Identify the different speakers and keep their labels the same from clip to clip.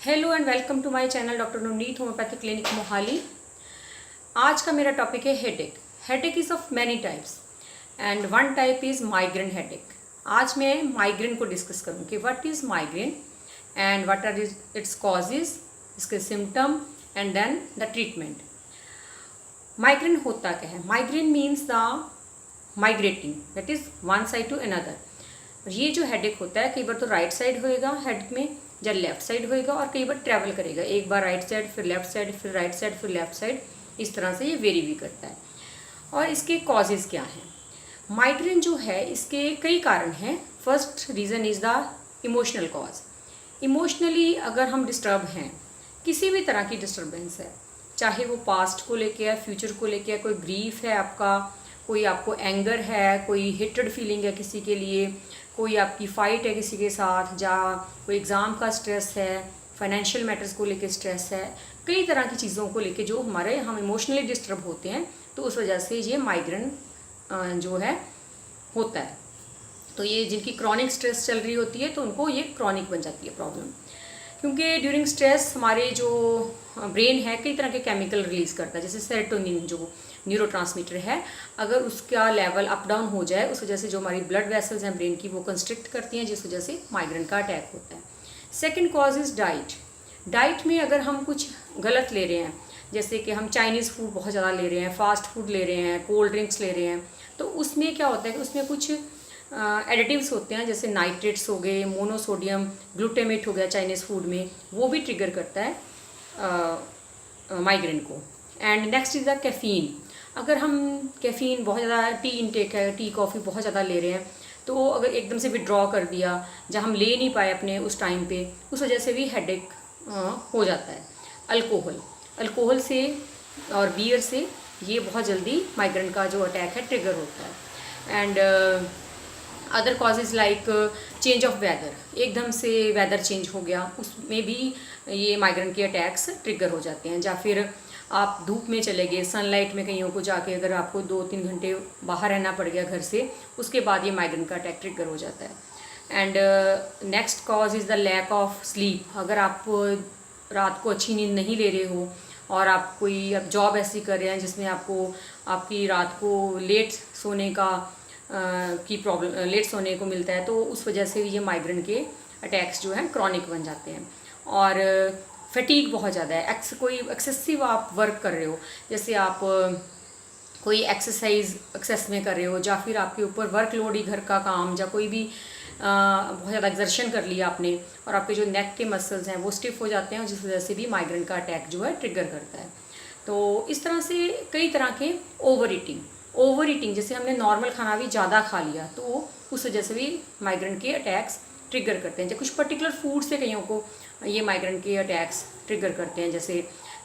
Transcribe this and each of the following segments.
Speaker 1: Hello and welcome to my channel doctor Navneet homeopathic clinic Mohali. आज का मेरा टॉपिक है headache. Headache is of many types and one type is migraine headache. आज मैं migraine को discuss करूँ कि what is migraine and what are its causes, इसके symptom and then the treatment. Migraine होता क्या है? Migraine means the migrating, that is one side to another. ये जो हेडेक होता है कई बार तो राइट साइड होएगा हेड में या लेफ्ट साइड होएगा, और कई बार ट्रैवल करेगा, एक बार राइट साइड फिर लेफ्ट साइड फिर राइट साइड फिर लेफ्ट साइड, इस तरह से ये वेरी भी करता है। और इसके कॉजेज़ क्या हैं? माइग्रेन जो है इसके कई कारण हैं। First reason is the emotional cause. Emotionally अगर हम डिस्टर्ब हैं, किसी भी तरह की डिस्टर्बेंस है, चाहे वो पास्ट को लेके है, फ्यूचर को लेके है, कोई ग्रीफ है आपका, कोई आपको एंगर है, कोई हेट्रेड फीलिंग है किसी के लिए, कोई आपकी फ़ाइट है किसी के साथ, या कोई एग्ज़ाम का स्ट्रेस है, फाइनेंशियल मैटर्स को लेके स्ट्रेस है, कई तरह की चीज़ों को लेके जो हम इमोशनली डिस्टर्ब होते हैं, तो उस वजह से ये माइग्रेन जो है होता है। तो ये जिनकी क्रॉनिक स्ट्रेस चल रही होती है तो उनको ये क्रॉनिक बन जाती है प्रॉब्लम, क्योंकि ड्यूरिंग स्ट्रेस हमारे जो ब्रेन है कई तरह के केमिकल रिलीज़ करता है, जैसे सेरोटोनिन जो न्यूरोट्रांसमीटर है, अगर उसका लेवल अप डाउन हो जाए उस वजह से जो हमारी ब्लड वेसल्स हैं ब्रेन की वो कंस्ट्रिक्ट करती हैं, जिस वजह से माइग्रेन का अटैक होता है। Second cause is diet. Diet में अगर हम कुछ गलत ले रहे हैं, जैसे कि हम चाइनीज़ फूड बहुत ज़्यादा ले रहे हैं, फास्ट फूड ले रहे हैं, कोल्ड ड्रिंक्स ले रहे हैं, तो उसमें क्या होता है कि उसमें कुछ एडिटिव्स होते हैं, जैसे नाइट्रेट्स हो गए, मोनोसोडियम ग्लूटामेट हो गया चाइनीज़ फूड में, वो भी ट्रिगर करता है माइग्रेन को। And next is the caffeine. अगर हम कैफ़ीन बहुत ज़्यादा, टी इनटेक है, टी कॉफ़ी बहुत ज़्यादा ले रहे हैं, तो अगर एकदम से विड्रॉ कर दिया जब हम ले नहीं पाए अपने उस टाइम पे, उस वजह से भी हेडेक हो जाता है। अल्कोहल से और बियर से ये बहुत जल्दी माइग्रेन का जो अटैक है ट्रिगर होता है। And other causes like change of weather, एकदम से वेदर चेंज हो गया, उसमें भी ये माइग्रेन के अटैक्स ट्रिगर हो जाते हैं। या फिर आप धूप में चले गए, सनलाइट में कहीं को जाके अगर आपको 2-3 घंटे बाहर रहना पड़ गया घर से, उसके बाद ये माइग्रेन का अटैक ट्रिगर हो जाता है। And next cause is the lack of sleep. अगर आप रात को अच्छी नींद नहीं ले रहे हो और आप जॉब ऐसी कर रहे हैं जिसमें आपकी रात को लेट सोने लेट सोने को मिलता है, तो उस वजह से ये माइग्रेन के अटैक्स जो हैं क्रॉनिक बन जाते हैं। और फटीग बहुत ज़्यादा है, कोई एक्सेसिव आप वर्क कर रहे हो, जैसे आप कोई एक्सरसाइज एक्सेस में कर रहे हो, या फिर आपके ऊपर वर्कलोड ही घर का काम, या कोई भी बहुत ज़्यादा एक्सर्शन कर लिया आपने, और आपके जो नेक के मसल्स हैं वो स्टिफ हो जाते हैं, जिस वजह से भी माइग्रेन का अटैक जो है ट्रिगर करता है। तो इस तरह से कई तरह के ओवर ईटिंग, जैसे हमने नॉर्मल खाना भी ज़्यादा खा लिया तो उस वजह से भी माइग्रेन के अटैक्स ट्रिगर करते हैं। जब कुछ पर्टिकुलर फूड से कईयों को ये माइग्रेन के अटैक्स ट्रिगर करते हैं, जैसे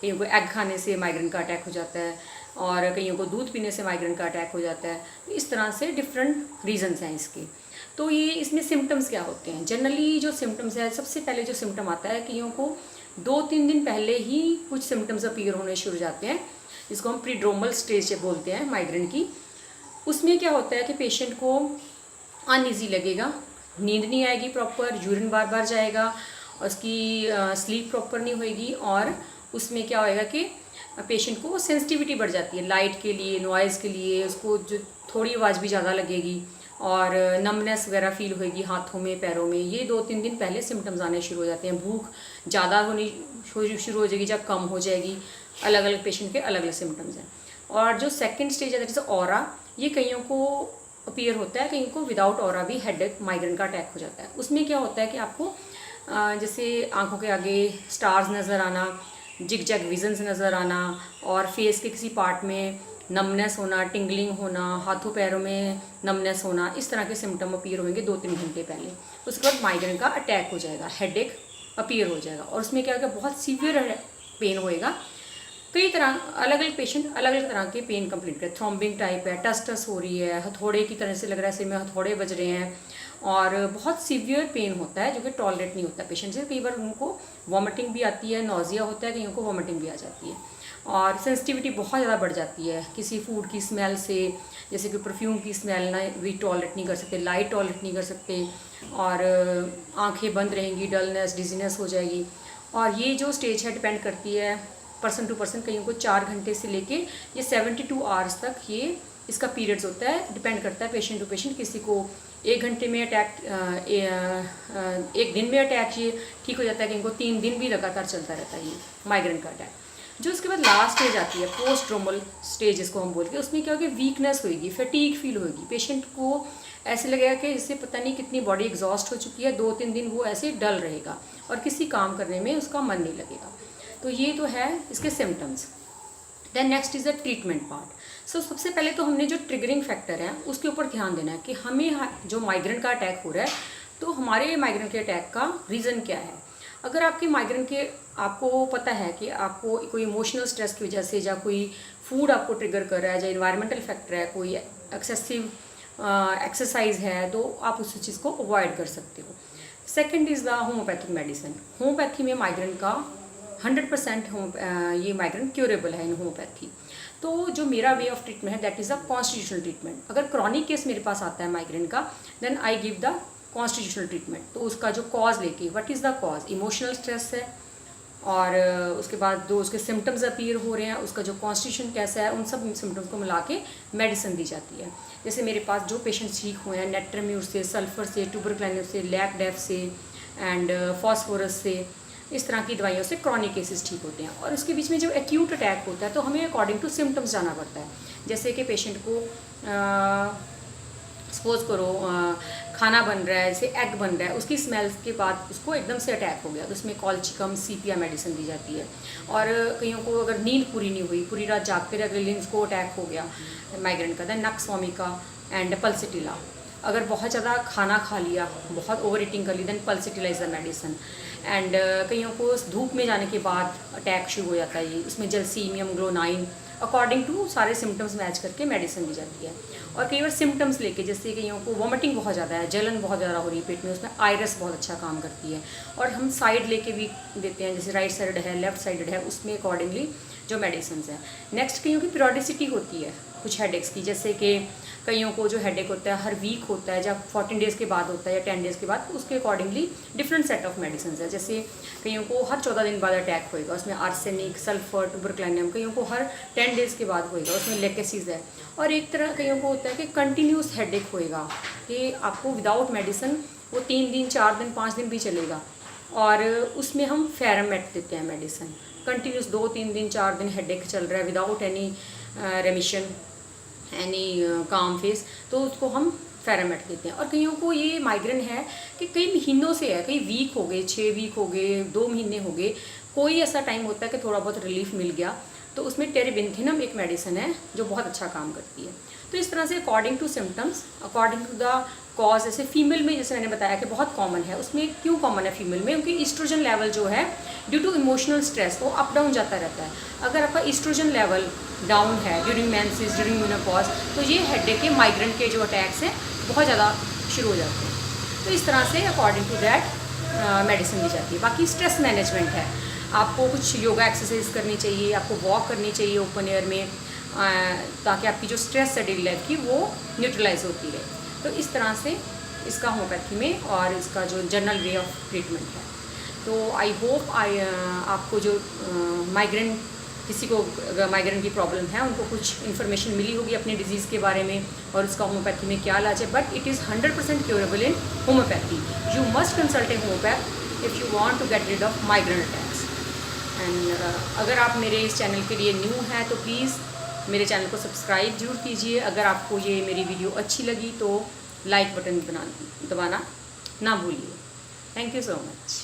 Speaker 1: कईयों को एग खाने से माइग्रेन का अटैक हो जाता है, और कईयों को दूध पीने से माइग्रेन का अटैक हो जाता है। इस तरह से डिफरेंट रीजंस हैं इसके। तो ये इसमें सिम्टम्स क्या होते हैं? जनरली जो सिम्टम्स है, सबसे पहले जो सिम्टम आता है कईयों को 2-3 दिन पहले ही कुछ सिम्टम्स अपीयर होने शुरू हो जाते हैं, जिसको हम प्रीड्रोमल स्टेज बोलते हैं माइग्रेन की। उसमें क्या होता है कि पेशेंट को अनईजी लगेगा, नींद नहीं आएगी प्रॉपर, यूरिन बार बार जाएगा, उसकी स्लीप प्रॉपर नहीं होएगी, और उसमें क्या होएगा कि पेशेंट को सेंसिटिविटी बढ़ जाती है लाइट के लिए, नॉइज़ के लिए, उसको जो थोड़ी आवाज़ भी ज़्यादा लगेगी, और नमनेस वगैरह फील होएगी हाथों में, पैरों में। ये 2-3 दिन पहले सिम्टम्स आने शुरू हो जाते हैं। भूख ज़्यादा होनी शुरू हो जाएगी, जब कम हो जाएगी। अलग अलग पेशेंट के अलग अलग सिम्टम्स हैं। और जो सेकेंड स्टेज है जैसे ऑरा, ये कईयों को अपीयर होता है, कईयों को विदाउट ऑरा भी हेडेक माइग्रेन का अटैक हो जाता है। उसमें क्या होता है कि आपको जैसे आंखों के आगे स्टार्स नज़र आना, जिग जैग विजन्स नज़र आना, और फेस के किसी पार्ट में नमनेस होना, टिंगलिंग होना, हाथों पैरों में नमनेस होना, इस तरह के सिम्टम अपीयर होंगे 2-3 घंटे पहले। उसके बाद माइग्रेन का अटैक हो जाएगा, हेडेक अपीयर हो जाएगा, और उसमें क्या होगा, बहुत सीवियर पेन होएगा, कई तरह अलग अलग पेशेंट अलग अलग तरह के पेन कंप्लेंट करते हैं। थ्रोम्बिंग टाइप है, टस हो रही है, हथौड़े की तरह से लग रहा है सिर में हथौड़े बज रहे हैं, और बहुत सीवियर पेन होता है जो कि टॉलरेट नहीं होता पेशेंट से। कई बार उनको वॉमिटिंग भी आती है, नोजिया होता है, कईयों को वॉमिटिंग भी आ जाती है, और सेंसिटिविटी बहुत ज़्यादा बढ़ जाती है किसी फूड की स्मेल से। जैसे कि परफ्यूम की स्मेल ना भी टॉलरेट नहीं कर सकते, लाइट टॉलरेट नहीं कर सकते, और आंखें बंद रहेंगी, डलनेस, डिजीनेस हो जाएगी। और ये जो स्टेज है डिपेंड करती है पर्सन टू पर्सन। कईयों को 4 घंटे से लेके ये 72 आवर्स तक ये इसका पीरियड्स होता है, डिपेंड करता है पेशेंट टू पेशेंट। किसी को 1 घंटे में अटैक, 1 दिन में अटैक ये ठीक हो जाता है, कहीं को 3 दिन भी लगातार चलता रहता है ये माइग्रेन का अटैक। जो उसके बाद लास्ट स्टेज आती है पोस्ट्रोमल स्टेज जिसको हम बोलते हैं, उसमें क्या होगी, वीकनेस होगी, फटीग फील होगी, पेशेंट को ऐसे लगेगा कि इससे पता नहीं कितनी बॉडी एग्जॉस्ट हो चुकी है, 2-3 दिन वो ऐसे डल रहेगा और किसी काम करने में उसका मन नहीं लगेगा। तो ये तो है इसके symptoms. Then next is the treatment part. So सबसे पहले तो हमने जो ट्रिगरिंग फैक्टर है उसके ऊपर ध्यान देना है कि हमें जो माइग्रेन का अटैक हो रहा है तो हमारे माइग्रेन के अटैक का रीज़न क्या है। अगर आपके माइग्रेन के आपको पता है कि आपको कोई इमोशनल स्ट्रेस की वजह से, या कोई फूड आपको ट्रिगर कर रहा है, या इन्वायरमेंटल फैक्टर है, कोई एक्सेसिव एक्सरसाइज है, तो आप उस चीज़ को अवॉइड कर सकते हो। Second is the homeopathic medicine. Homeopathy में माइग्रेन का 100% ये माइग्रेन क्यूरेबल है इन होम्योपैथी। तो जो मेरा वे ऑफ ट्रीटमेंट है that is a constitutional treatment. अगर क्रॉनिक केस मेरे पास आता है माइग्रेन का, then I give the constitutional treatment. तो उसका जो कॉज लेके, what is the cause, emotional stress है, और उसके बाद जो उसके सिम्टम्स अपीयर हो रहे हैं, उसका जो कॉन्स्टिट्यूशन कैसा है, उन सब सिम्टम्स को मिला के मेडिसिन दी जाती है। जैसे मेरे पास जो पेशेंट्स ठीक हुए हैं नेट्रेम्यूर से, सल्फर से, ट्यूबरक्लाइनस से, लैक डेफ से, एंड फॉस्फोरस से, इस तरह की दवाइयों से क्रॉनिक केसेस ठीक होते हैं। और उसके बीच में जब एक्यूट अटैक होता है तो हमें अकॉर्डिंग टू सिम्टम्स जाना पड़ता है। जैसे कि पेशेंट को सपोज करो खाना बन रहा है, जैसे एग बन रहा है, उसकी स्मेल के बाद उसको एकदम से अटैक हो गया, तो उसमें कॉल्चिकम सीपिया मेडिसिन दी जाती है। और कईयों को अगर नींद पूरी नहीं हुई, पूरी रात जागते रहे, अगले दिन उसको अटैक हो गया माइग्रेन का, then nux vomica and pulsatilla. अगर बहुत ज़्यादा खाना खा लिया, बहुत ओवर ईटिंग कर ली, then pulsatilla is the medicine. And कईयों को धूप में जाने के बाद अटैक शुरू हो जाता है, ये उसमें जलसीमियम, ग्लोनाइन, अकॉर्डिंग टू सारे सिम्टम्स मैच करके मेडिसिन दी जाती है। और कई बार सिम्टम्स लेके, जैसे कईयों को वॉमिटिंग बहुत ज़्यादा है, जलन बहुत ज़्यादा हो रही है पेट में, उसमें आयरस बहुत अच्छा काम करती है। और हम साइड लेके भी देते हैं, जैसे राइट साइड है, लेफ्ट साइड है, उसमें अकॉर्डिंगली जो मेडिसिन है। नेक्स्ट कईयों की पीरियोडिसिटी होती है कुछ हेडेक्स की, जैसे कि कईयों को जो हेडेक होता है हर वीक होता है, जब 14 डेज़ के बाद होता है या 10 डेज़ के बाद, उसके accordingly different set of medicine है। जैसे कईयों को हर 14 दिन बाद अटैक होएगा, उसमें आर्सेनिक, सल्फर, ट्यूबरक्लाइनियम। कईयों को हर 10 डेज़ के बाद होएगा, उसमें लेकेसीज है। और एक तरह कईयों को होता है कि कंटिन्यूस हेडेक होएगा, कि आपको विदाउट मेडिसिन वो 3 दिन, 4 दिन, 5 दिन भी चलेगा, और उसमें हम फेरामेट देते हैं मेडिसिन। कंटिन्यूस 2-3 दिन, 4 दिन हेडेक चल रहा है विदाउट एनी रेमिशन, एनी काम फेस, तो उसको हम फेरामेट देते हैं। और कईयों को ये माइग्रेन है कि कई महीनों से है, कई वीक हो गए, 6 वीक हो गए, 2 महीने हो गए, कोई ऐसा टाइम होता है कि थोड़ा बहुत रिलीफ मिल गया, तो उसमें टेरेबिंथिनम एक मेडिसिन है जो बहुत अच्छा काम करती है। तो इस तरह से according to symptoms, according to the cause, जैसे फीमेल में जैसे मैंने बताया कि बहुत कॉमन है, उसमें क्यों कॉमन है फीमेल में, क्योंकि ईस्ट्रोजन लेवल जो है ड्यू टू इमोशनल स्ट्रेस वो अप डाउन जाता रहता है। अगर आपका ईस्ट्रोजन लेवल डाउन है ड्यूरिंग मेंसेस, ड्यूरिंग मेनोपॉज, तो ये हेडेक के, माइग्रेन के जो अटैक्स हैं बहुत ज़्यादा शुरू हो जाते हैं। तो इस तरह से अकॉर्डिंग टू दैट मेडिसिन दी जाती है। बाकी स्ट्रेस मैनेजमेंट है, आपको कुछ योगा एक्सरसाइज करनी चाहिए, आपको वॉक करनी चाहिए ओपन एयर में, ताकि आपकी जो स्ट्रेस है डेली लाइफ की वो न्यूट्रलाइज होती है। तो इस तरह से इसका होम्योपैथी में और इसका जो जनरल वे ऑफ ट्रीटमेंट है। तो आई होप आपको जो माइग्रेन, किसी को अगर माइग्रेन की प्रॉब्लम है उनको कुछ इन्फॉर्मेशन मिली होगी अपने डिजीज़ के बारे में और उसका होम्योपैथी में क्या इलाज है। But it is 100% curable in homeopathy. You must consult a homeopath if you want to get rid of migraine attacks. And अगर आप मेरे इस चैनल के लिए न्यू हैं तो प्लीज़ मेरे चैनल को सब्सक्राइब जरूर कीजिए। अगर आपको ये मेरी वीडियो अच्छी लगी तो लाइक बटन दबाना ना भूलिए। Thank you so much.